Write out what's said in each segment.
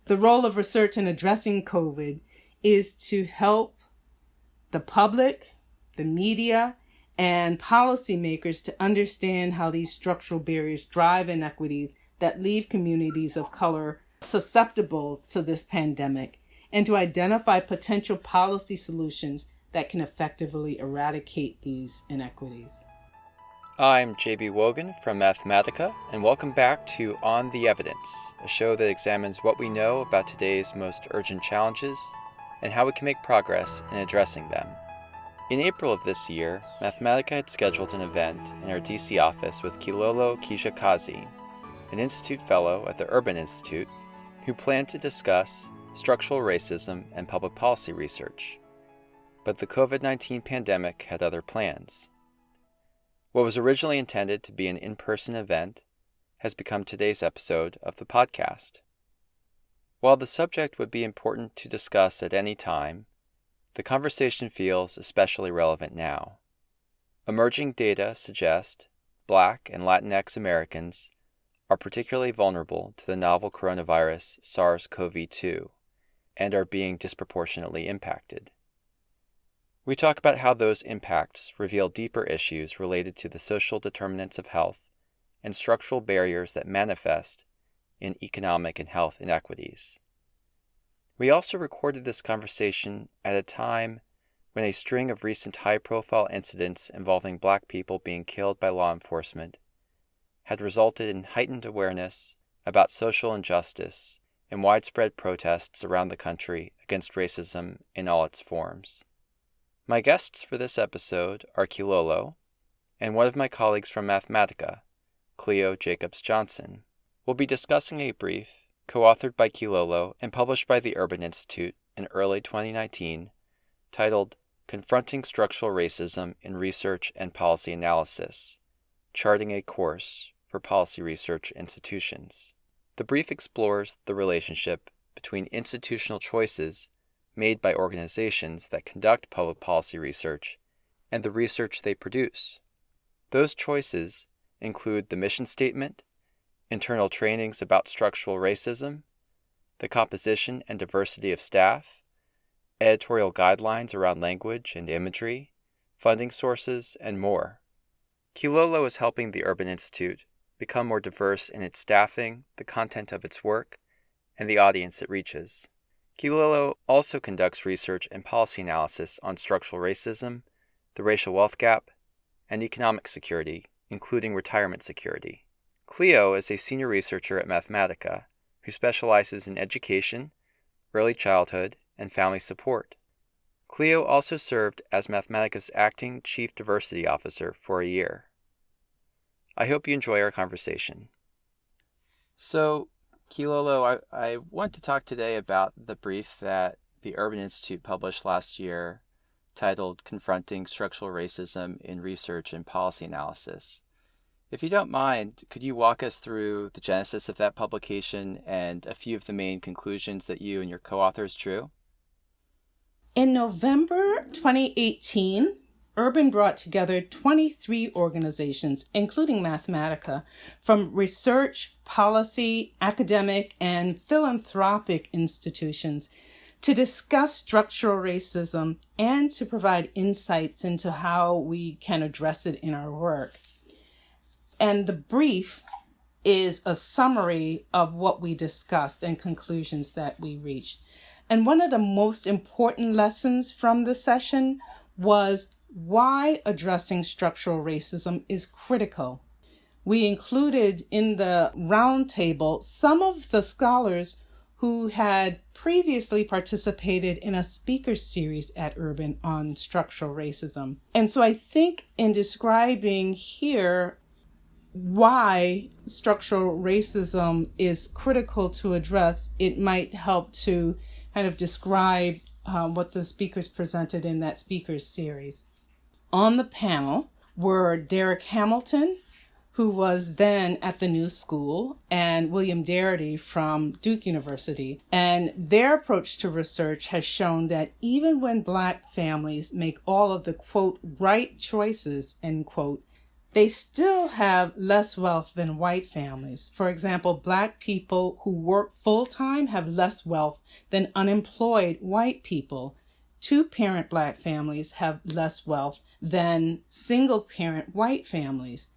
The role of research in addressing COVID is to help the public, the media, and policymakers to understand how these structural barriers drive inequities that leave communities of color susceptible to this pandemic, and to identify potential policy solutions that can effectively eradicate these inequities. I'm JB Wogan from Mathematica, and welcome back to On the Evidence, a show that examines what we know about today's most urgent challenges and how we can make progress in addressing them. In April of this year, Mathematica had scheduled an event in our DC office with Kilolo Kijakazi, an Institute Fellow at the Urban Institute, who planned to discuss structural racism and public policy research. But the COVID-19 pandemic had other plans. What was originally intended to be an in-person event has become today's episode of the podcast. While the subject would be important to discuss at any time, the conversation feels especially relevant now. Emerging data suggest Black and Latinx Americans are particularly vulnerable to the novel coronavirus SARS-CoV-2 and are being disproportionately impacted. We talk about how those impacts reveal deeper issues related to the social determinants of health and structural barriers that manifest in economic and health inequities. We also recorded this conversation at a time when a string of recent high-profile incidents involving Black people being killed by law enforcement had resulted in heightened awareness about social injustice and widespread protests around the country against racism in all its forms. My guests for this episode are Kilolo and one of my colleagues from Mathematica, Cleo Jacobs-Johnson. We'll be discussing a brief co-authored by Kilolo and published by the Urban Institute in early 2019, titled Confronting Structural Racism in Research and Policy Analysis, Charting a Course for Policy Research Institutions. The brief explores the relationship between institutional choices made by organizations that conduct public policy research and the research they produce. Those choices include the mission statement, internal trainings about structural racism, the composition and diversity of staff, editorial guidelines around language and imagery, funding sources, and more. Kilolo is helping the Urban Institute become more diverse in its staffing, the content of its work, and the audience it reaches. Kilolo also conducts research and policy analysis on structural racism, the racial wealth gap, and economic security, including retirement security. Cleo is a senior researcher at Mathematica who specializes in education, early childhood, and family support. Cleo also served as Mathematica's acting chief diversity officer for a year. I hope you enjoy our conversation. So, Kilolo, I want to talk today about the brief that the Urban Institute published last year titled Confronting Structural Racism in Research and Policy Analysis. If you don't mind, could you walk us through the genesis of that publication and a few of the main conclusions that you and your co-authors drew? In November 2018, Urban brought together 23 organizations, including Mathematica, from research, policy, academic, and philanthropic institutions to discuss structural racism and to provide insights into how we can address it in our work. And the brief is a summary of what we discussed and conclusions that we reached. And one of the most important lessons from the session was why addressing structural racism is critical. We included in the roundtable some of the scholars who had previously participated in a speaker series at Urban on structural racism. And so I think in describing here why structural racism is critical to address, it might help to kind of describe what the speakers presented in that speakers series. On the panel were Derek Hamilton, who was then at the New School, and William Darity from Duke University. And their approach to research has shown that even when Black families make all of the, quote, right choices, end quote, they still have less wealth than white families. For example, Black people who work full-time have less wealth than unemployed white people. Two-parent Black families have less wealth than single-parent white families.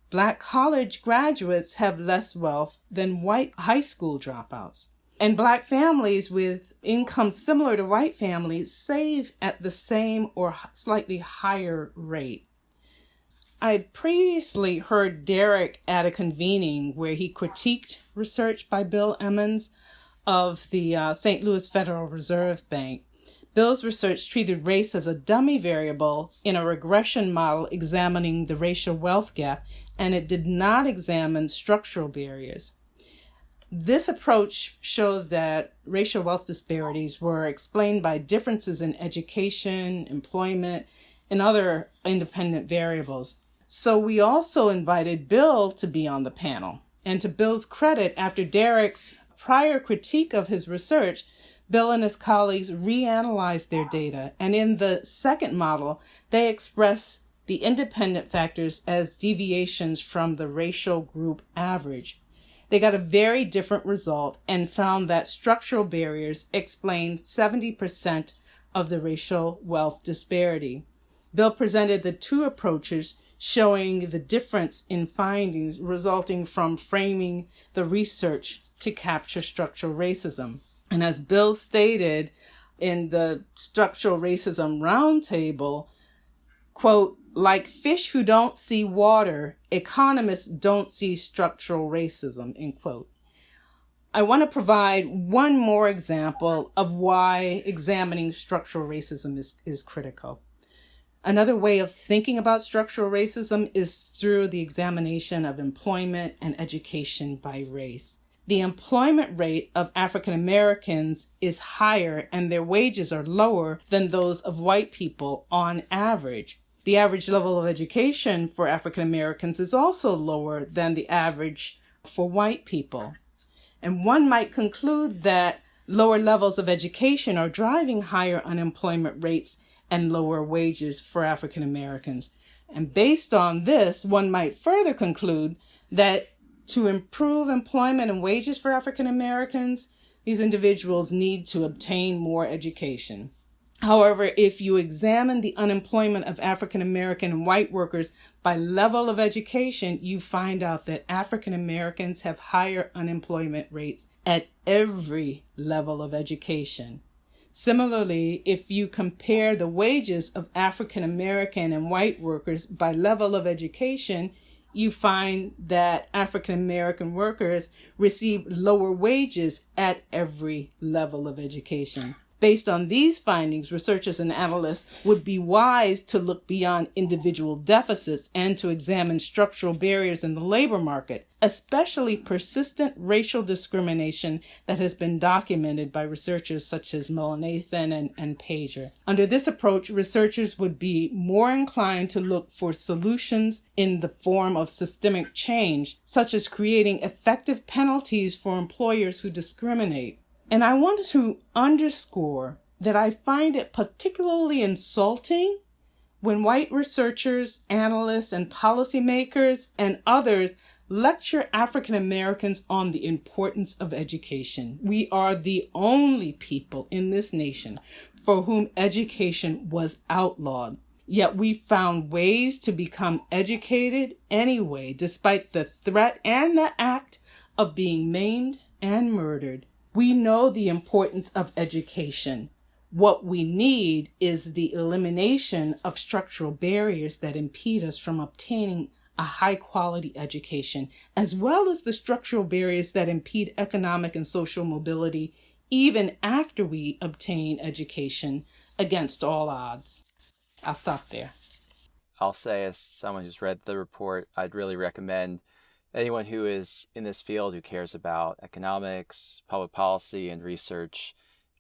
Black college graduates have less wealth than white high school dropouts. And Black families with income similar to white families save at the same or slightly higher rate. I previously heard Derek at a convening where he critiqued research by Bill Emmons of the St. Louis Federal Reserve Bank. Bill's research treated race as a dummy variable in a regression model examining the racial wealth gap, and it did not examine structural barriers. This approach showed that racial wealth disparities were explained by differences in education, employment, and other independent variables. So we also invited Bill to be on the panel. And to Bill's credit, after Derek's prior critique of his research, Bill and his colleagues reanalyzed their data. And in the second model, they express the independent factors as deviations from the racial group average. They got a very different result and found that structural barriers explained 70% of the racial wealth disparity. Bill presented the two approaches showing the difference in findings resulting from framing the research to capture structural racism. And as Bill stated in the structural racism roundtable, quote, like fish who don't see water, economists don't see structural racism, end quote. I want to provide one more example of why examining structural racism is critical. Another way of thinking about structural racism is through the examination of employment and education by race. The employment rate of African Americans is higher and their wages are lower than those of white people on average. The average level of education for African Americans is also lower than the average for white people. And one might conclude that lower levels of education are driving higher unemployment rates and lower wages for African Americans. And based on this, one might further conclude that to improve employment and wages for African Americans, these individuals need to obtain more education. However, if you examine the unemployment of African American and white workers by level of education, you find out that African Americans have higher unemployment rates at every level of education. Similarly, if you compare the wages of African American and white workers by level of education, you find that African American workers receive lower wages at every level of education. Based on these findings, researchers and analysts would be wise to look beyond individual deficits and to examine structural barriers in the labor market, especially persistent racial discrimination that has been documented by researchers such as Mullainathan and Pager. Under this approach, researchers would be more inclined to look for solutions in the form of systemic change, such as creating effective penalties for employers who discriminate. And I wanted to underscore that I find it particularly insulting when white researchers, analysts, and policymakers and others lecture African Americans on the importance of education. We are the only people in this nation for whom education was outlawed. Yet we found ways to become educated anyway, despite the threat and the act of being maimed and murdered. We know the importance of education. What we need is the elimination of structural barriers that impede us from obtaining a high-quality education, as well as the structural barriers that impede economic and social mobility even after we obtain education against all odds. I'll stop there. I'll say, as someone who's read the report, I'd really recommend anyone who is in this field, who cares about economics, public policy, and research,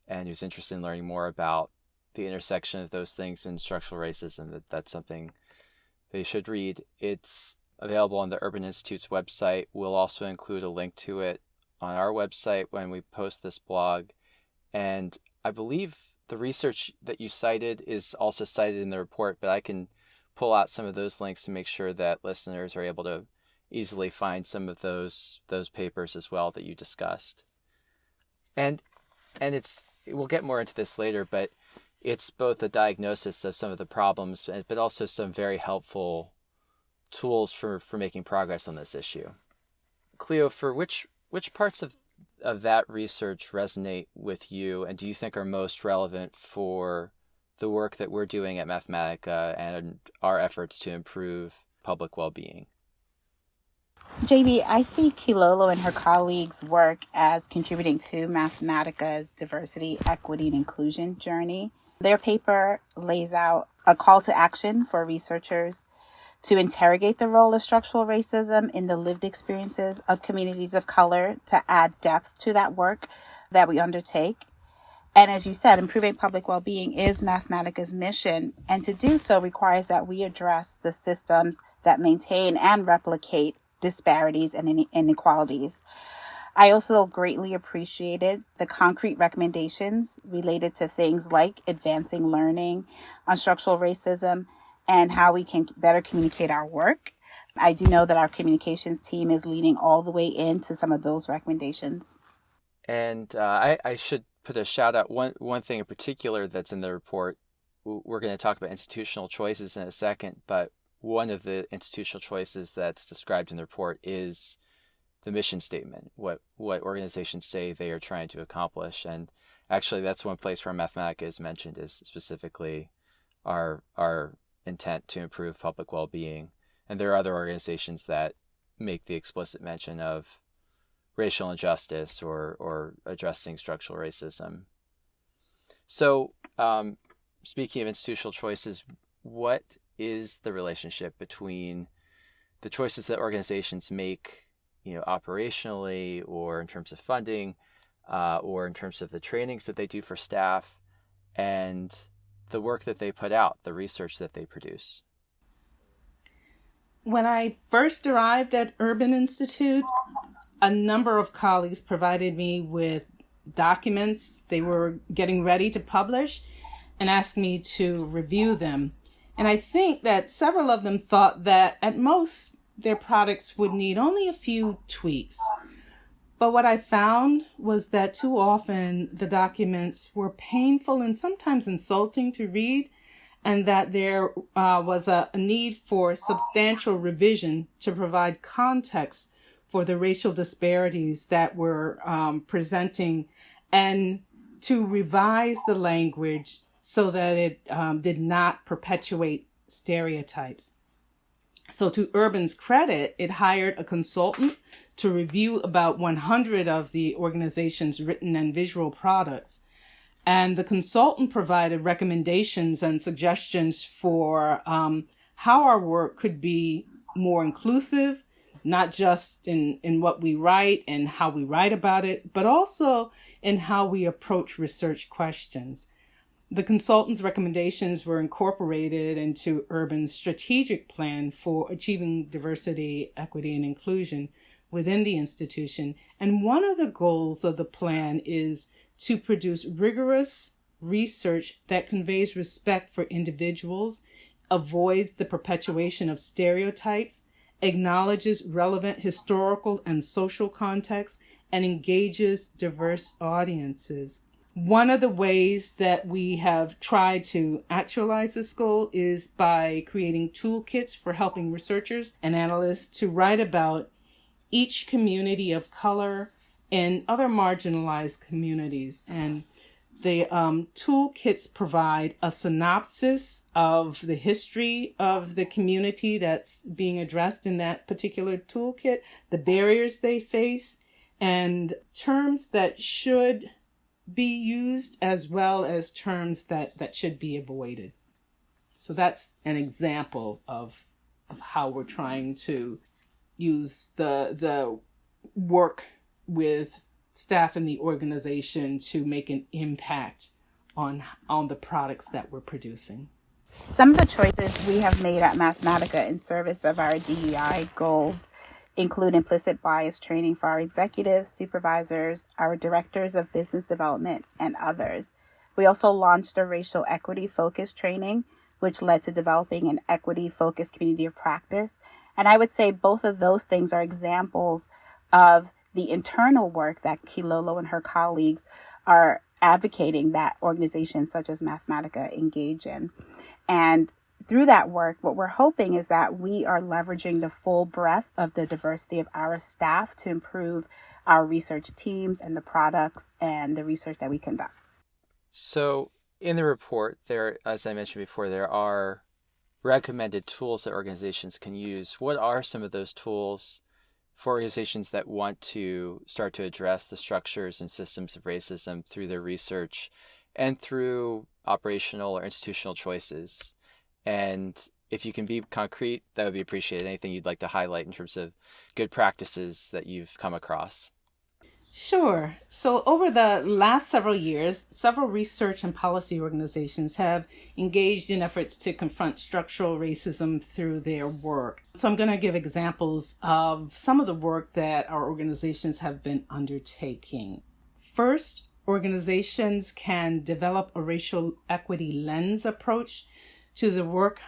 and who's interested in learning more about the intersection of those things in structural racism, that's something they should read. It's available on the Urban Institute's website. We'll also include a link to it on our website when we post this blog. And I believe the research that you cited is also cited in the report, but I can pull out some of those links to make sure that listeners are able to easily find some of those papers as well that you discussed. And we'll get more into this later, but it's both a diagnosis of some of the problems, but also some very helpful tools for making progress on this issue. Cleo, for which parts of that research resonate with you and do you think are most relevant for the work that we're doing at Mathematica and our efforts to improve public well-being? JB, I see Kilolo and her colleagues' work as contributing to Mathematica's diversity, equity, and inclusion journey. Their paper lays out a call to action for researchers to interrogate the role of structural racism in the lived experiences of communities of color to add depth to that work that we undertake. And as you said, improving public well-being is Mathematica's mission, and to do so requires that we address the systems that maintain and replicate disparities and inequalities. I also greatly appreciated the concrete recommendations related to things like advancing learning on structural racism and how we can better communicate our work. I do know that our communications team is leaning all the way into some of those recommendations. And I should put a shout out. One thing in particular that's in the report, we're going to talk about institutional choices in a second, but one of the institutional choices that's described in the report is the mission statement, what organizations say they are trying to accomplish. And actually, that's one place where Mathematica is mentioned, is specifically our intent to improve public well-being. And there are other organizations that make the explicit mention of racial injustice or addressing structural racism. So speaking of institutional choices, what is the relationship between the choices that organizations make, operationally or in terms of funding, or in terms of the trainings that they do for staff, and the work that they put out, the research that they produce? When I first arrived at Urban Institute, a number of colleagues provided me with documents they were getting ready to publish and asked me to review them. And I think that several of them thought that at most their products would need only a few tweaks. But what I found was that too often the documents were painful and sometimes insulting to read, and that there was a need for substantial revision to provide context for the racial disparities that were presenting, and to revise the language so that it did not perpetuate stereotypes. So to Urban's credit, it hired a consultant to review about 100 of the organization's written and visual products. And the consultant provided recommendations and suggestions for how our work could be more inclusive, not just in what we write and how we write about it, but also in how we approach research questions. The consultant's recommendations were incorporated into Urban's strategic plan for achieving diversity, equity, and inclusion within the institution. And one of the goals of the plan is to produce rigorous research that conveys respect for individuals, avoids the perpetuation of stereotypes, acknowledges relevant historical and social contexts, and engages diverse audiences. One of the ways that we have tried to actualize this goal is by creating toolkits for helping researchers and analysts to write about each community of color and other marginalized communities. And the toolkits provide a synopsis of the history of the community that's being addressed in that particular toolkit, the barriers they face, and terms that should be used as well as terms that should be avoided. So that's an example of how we're trying to use the work with staff in the organization to make an impact on the products that we're producing. Some of the choices we have made at Mathematica in service of our DEI goals include implicit bias training for our executives, supervisors, our directors of business development, and others. We also launched a racial equity focused training which led to developing an equity-focused community of practice. And I would say both of those things are examples of the internal work that Kilolo and her colleagues are advocating that organizations such as Mathematica engage in. And through that work, what we're hoping is that we are leveraging the full breadth of the diversity of our staff to improve our research teams and the products and the research that we conduct. So in the report, there, as I mentioned before, there are recommended tools that organizations can use. What are some of those tools for organizations that want to start to address the structures and systems of racism through their research and through operational or institutional choices? And if you can be concrete, that would be appreciated. Anything you'd like to highlight in terms of good practices that you've come across? Sure. So over the last several years, several research and policy organizations have engaged in efforts to confront structural racism through their work. So I'm going to give examples of some of the work that our organizations have been undertaking. First, organizations can develop a racial equity lens approach to the work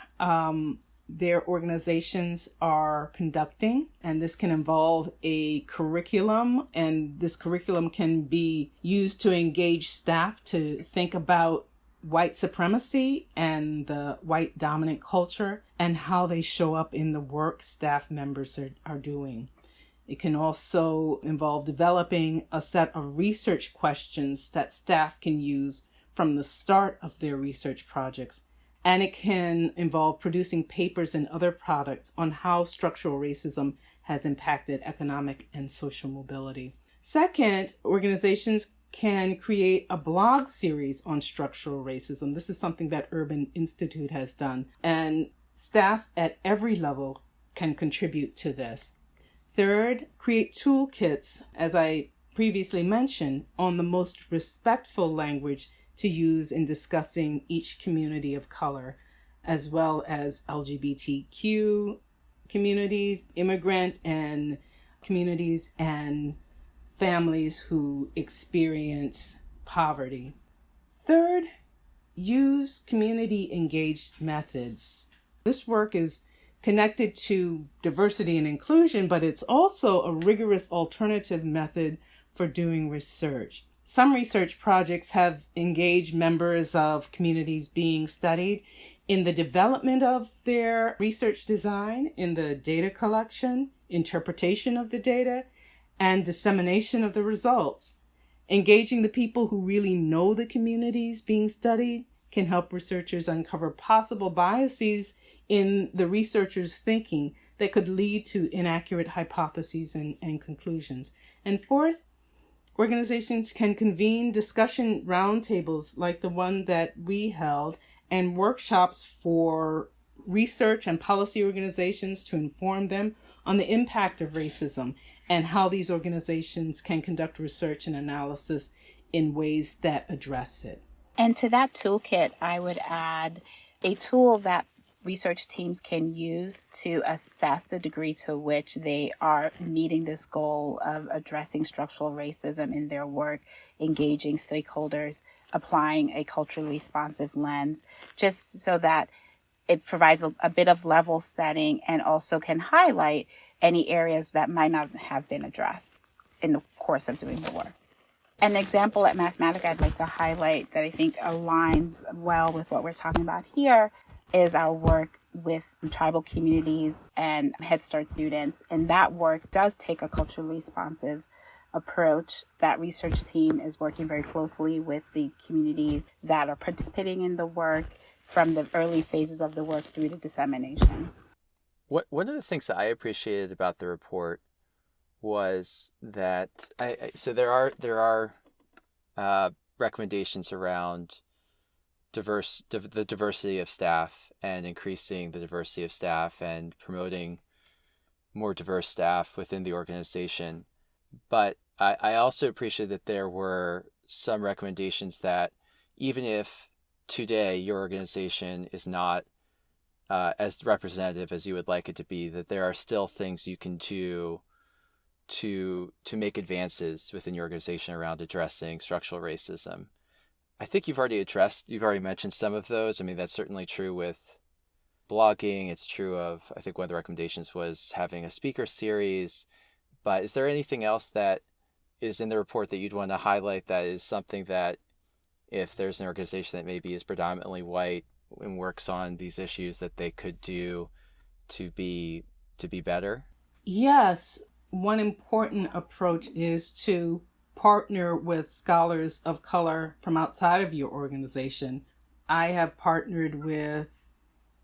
their organizations are conducting. And this can involve a curriculum, and this curriculum can be used to engage staff to think about white supremacy and the white dominant culture and how they show up in the work staff members are doing. It can also involve developing a set of research questions that staff can use from the start of their research projects. And it can involve producing papers and other products on how structural racism has impacted economic and social mobility. Second, organizations can create a blog series on structural racism. This is something that Urban Institute has done, and staff at every level can contribute to this. Third, create toolkits, as I previously mentioned, on the most respectful language to use in discussing each community of color, as well as LGBTQ communities, immigrant and communities, and families who experience poverty. Third, use community engaged methods. This work is connected to diversity and inclusion, but it's also a rigorous alternative method for doing research. Some research projects have engaged members of communities being studied in the development of their research design, in the data collection, interpretation of the data, and dissemination of the results. Engaging the people who really know the communities being studied can help researchers uncover possible biases in the researchers' thinking that could lead to inaccurate hypotheses and conclusions. And fourth, organizations can convene discussion roundtables like the one that we held and workshops for research and policy organizations to inform them on the impact of racism and how these organizations can conduct research and analysis in ways that address it. And to that toolkit, I would add a tool that research teams can use to assess the degree to which they are meeting this goal of addressing structural racism in their work, engaging stakeholders, applying a culturally responsive lens, just so that it provides a bit of level setting and also can highlight any areas that might not have been addressed in the course of doing the work. An example at Mathematica I'd like to highlight that I think aligns well with what we're talking about here is our work with tribal communities and Head Start students. And that work does take a culturally responsive approach. That research team is working very closely with the communities that are participating in the work from the early phases of the work through the dissemination. One of the things that I appreciated about the report was that so there are recommendations around the diversity of staff and increasing the diversity of staff and promoting more diverse staff within the organization. But I also appreciate that there were some recommendations that even if today your organization is not as representative as you would like it to be, that there are still things you can do to make advances within your organization around addressing structural racism. I think you've already mentioned some of those. I mean, that's certainly true with blogging. It's true of, I think one of the recommendations was having a speaker series. But is there anything else that is in the report that you'd want to highlight that is something that if there's an organization that maybe is predominantly white and works on these issues that they could do to be better? Yes, one important approach is to partner with scholars of color from outside of your organization. I have partnered with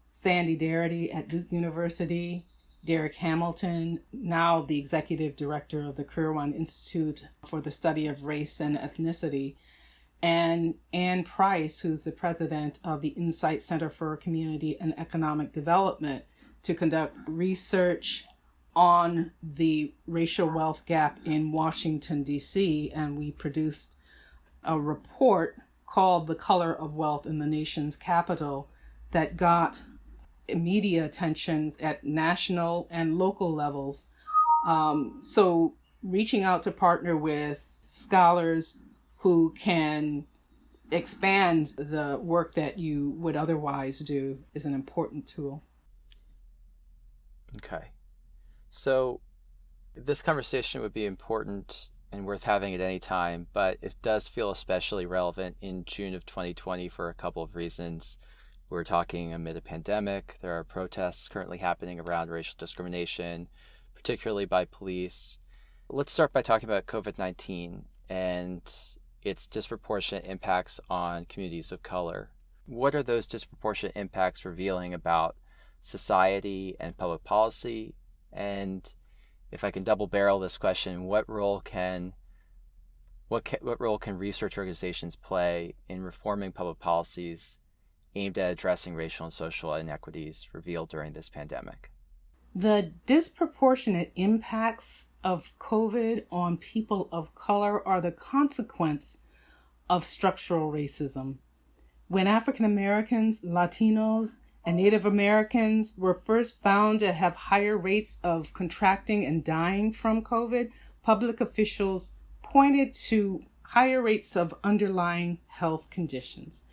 Sandy Darity at Duke University, Derek Hamilton, now the executive director of the Kirwan Institute for the Study of Race and Ethnicity, and Ann Price, who's the president of the Insight Center for Community and Economic Development, to conduct research on the racial wealth gap in Washington, D.C., and we produced a report called The Color of Wealth in the Nation's Capital that got media attention at national and local levels. So reaching out to partner with scholars who can expand the work that you would otherwise do is an important tool. Okay. So this conversation would be important and worth having at any time, but it does feel especially relevant in June of 2020 for a couple of reasons. We're talking amid a pandemic. There are protests currently happening around racial discrimination, particularly by police. Let's start by talking about COVID-19 and its disproportionate impacts on communities of color. What are those disproportionate impacts revealing about society and public policy? And if I can double barrel this question, what role can research organizations play in reforming public policies aimed at addressing racial and social inequities revealed during this pandemic? The disproportionate impacts of COVID on people of color are the consequence of structural racism. When African Americans, Latinos, and Native Americans were first found to have higher rates of contracting and dying from COVID, public officials pointed to higher rates of underlying health conditions.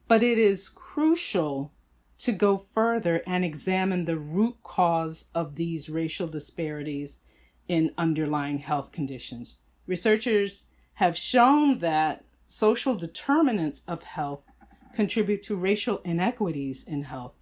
But it is crucial to go further and examine the root cause of these racial disparities in underlying health conditions. Researchers have shown that social determinants of health contribute to racial inequities in health.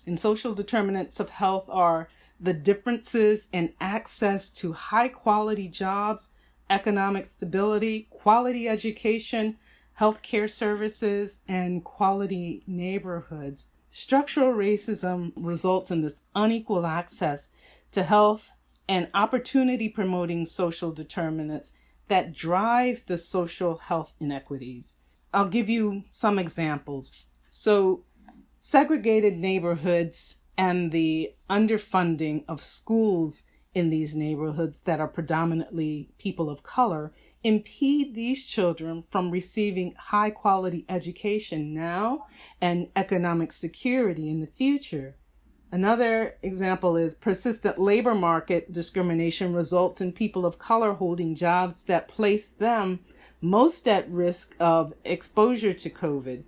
And social determinants of health are the differences in access to high quality jobs, economic stability, quality education, healthcare services, and quality neighborhoods. Structural racism results in this unequal access to health and opportunity promoting social determinants that drive the social health inequities. I'll give you some examples. So, segregated neighborhoods and the underfunding of schools in these neighborhoods that are predominantly people of color impede these children from receiving high quality education now and economic security in the future. Another example is persistent labor market discrimination results in people of color holding jobs that place them most at risk of exposure to COVID.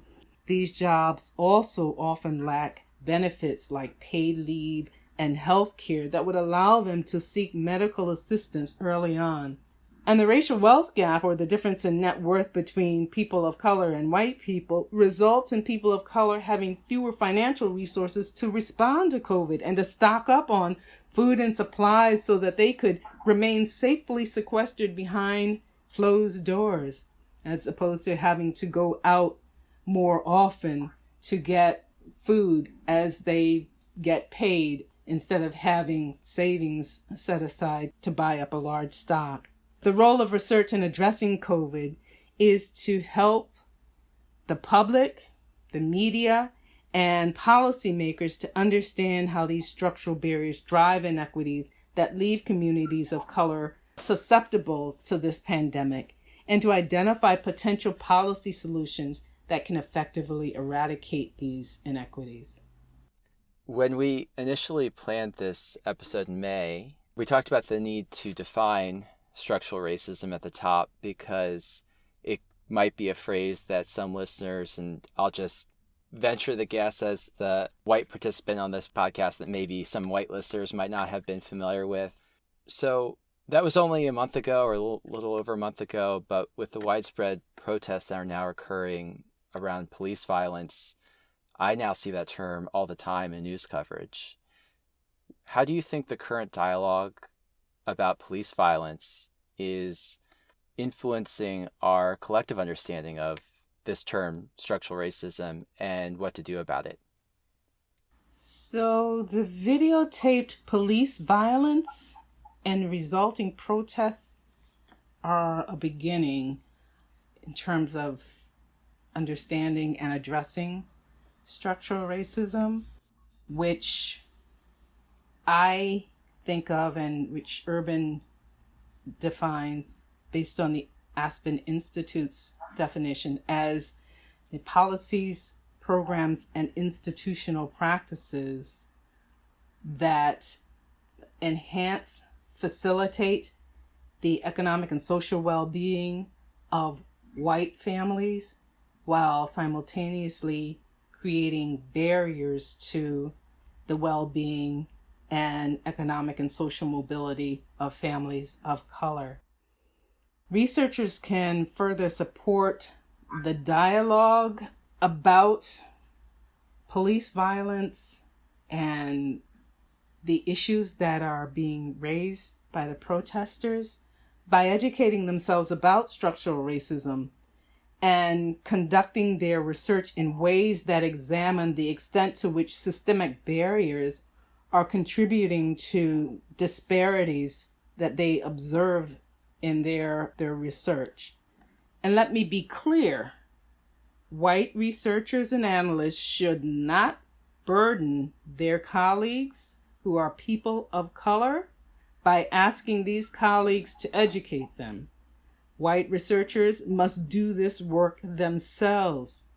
These jobs also often lack benefits like paid leave and health care that would allow them to seek medical assistance early on. And the racial wealth gap, or the difference in net worth between people of color and white people, results in people of color having fewer financial resources to respond to COVID and to stock up on food and supplies so that they could remain safely sequestered behind closed doors, as opposed to having to go out more often to get food as they get paid instead of having savings set aside to buy up a large stock. The role of research in addressing COVID is to help the public, the media, and policymakers to understand how these structural barriers drive inequities that leave communities of color susceptible to this pandemic, and to identify potential policy solutions that can effectively eradicate these inequities. When we initially planned this episode in May, we talked about the need to define structural racism at the top because it might be a phrase that some listeners, and I'll just venture the guess as the white participant on this podcast, that maybe some white listeners might not have been familiar with. So that was only a month ago, or a little over a month ago, but with the widespread protests that are now occurring around police violence, I now see that term all the time in news coverage. How do you think the current dialogue about police violence is influencing our collective understanding of this term, structural racism, and what to do about it? So the videotaped police violence and resulting protests are a beginning in terms of understanding and addressing structural racism, which I think of and which Urban defines based on the Aspen Institute's definition as the policies, programs, and institutional practices that enhance, facilitate the economic and social well-being of white families while simultaneously creating barriers to the well-being and economic and social mobility of families of color. Researchers can further support the dialogue about police violence and the issues that are being raised by the protesters by educating themselves about structural racism and conducting their research in ways that examine the extent to which systemic barriers are contributing to disparities that they observe in their research. And let me be clear, white researchers and analysts should not burden their colleagues who are people of color by asking these colleagues to educate them. White researchers must do this work themselves.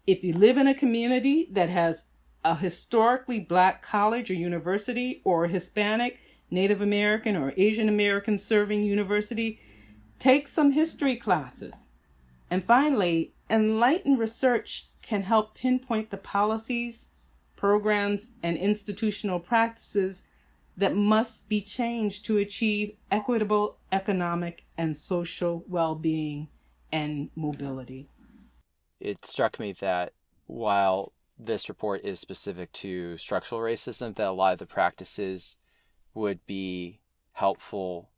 If you live in a community that has a historically Black college or university, or a Hispanic, Native American, or Asian American serving university, take some history classes. And finally, enlightened research can help pinpoint the policies, programs, and institutional practices that must be changed to achieve equitable economic and social well-being and mobility. It struck me that while this report is specific to structural racism, that a lot of the practices would be helpful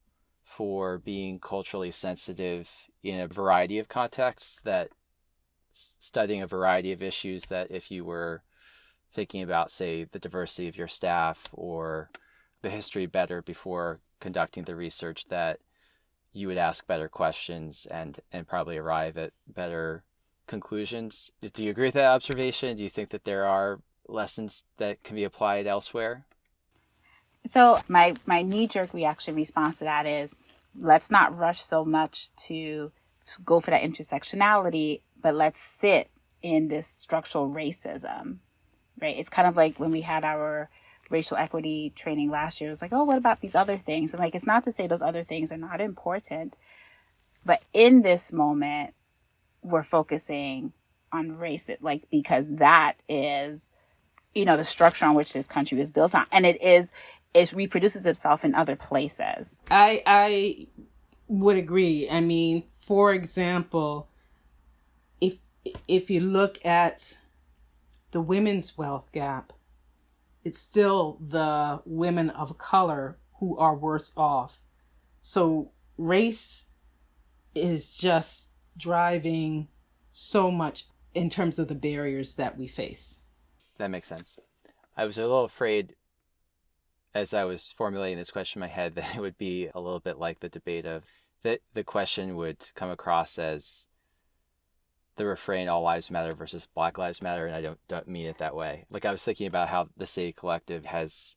for being culturally sensitive in a variety of contexts, that studying a variety of issues, that if you were thinking about, say, the diversity of your staff or the history better before conducting the research, that you would ask better questions and probably arrive at better conclusions. Do you agree with that observation? Do you think that there are lessons that can be applied elsewhere? So my knee-jerk reaction response to that is, let's not rush so much to go for that intersectionality, but let's sit in this structural racism, right? It's kind of like when we had our racial equity training last year. It was like, oh, what about these other things? And like, it's not to say those other things are not important, but in this moment, we're focusing on race, because that is, the structure on which this country was built on. And it reproduces itself in other places. I would agree. I mean, for example, if you look at the women's wealth gap, it's still the women of color who are worse off. So race is just driving so much in terms of the barriers that we face. That makes sense. I was a little afraid as I was formulating this question in my head that it would be a little bit like the debate of that the question would come across as the refrain, all lives matter versus Black Lives Matter, and I don't mean it that way. Like, I was thinking about how the City Collective has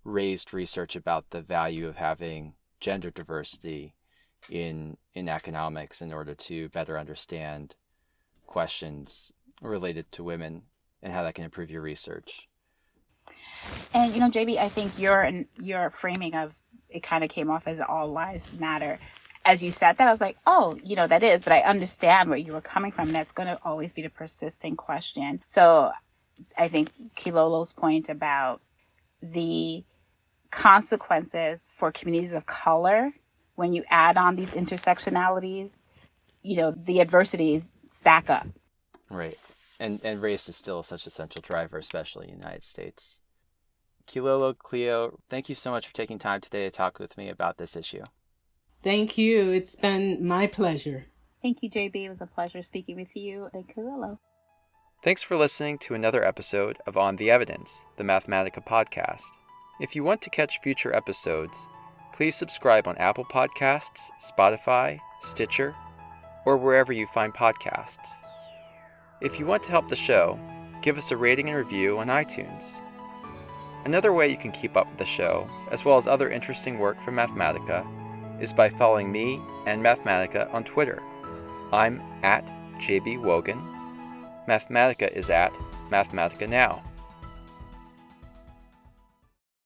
raised research about the value of having gender diversity in economics in order to better understand questions related to women and how that can improve your research. And, JB, I think your framing of it kind of came off as all lives matter. as you said that, I was like, oh, that is, but I understand where you were coming from. That's going to always be the persisting question. So I think Kilolo's point about the consequences for communities of color, when you add on these intersectionalities, the adversities stack up. Right. And race is still such a central driver, especially in the United States. Kilolo, Cleo, thank you so much for taking time today to talk with me about this issue. Thank you. It's been my pleasure. Thank you, JB. It was a pleasure speaking with you. Thank Kilolo. Thanks for listening to another episode of On the Evidence, the Mathematica podcast. If you want to catch future episodes, please subscribe on Apple Podcasts, Spotify, Stitcher, or wherever you find podcasts. If you want to help the show, give us a rating and review on iTunes. Another way you can keep up with the show, as well as other interesting work from Mathematica, is by following me and Mathematica on Twitter. I'm at JB Wogan. Mathematica is at Mathematica Now.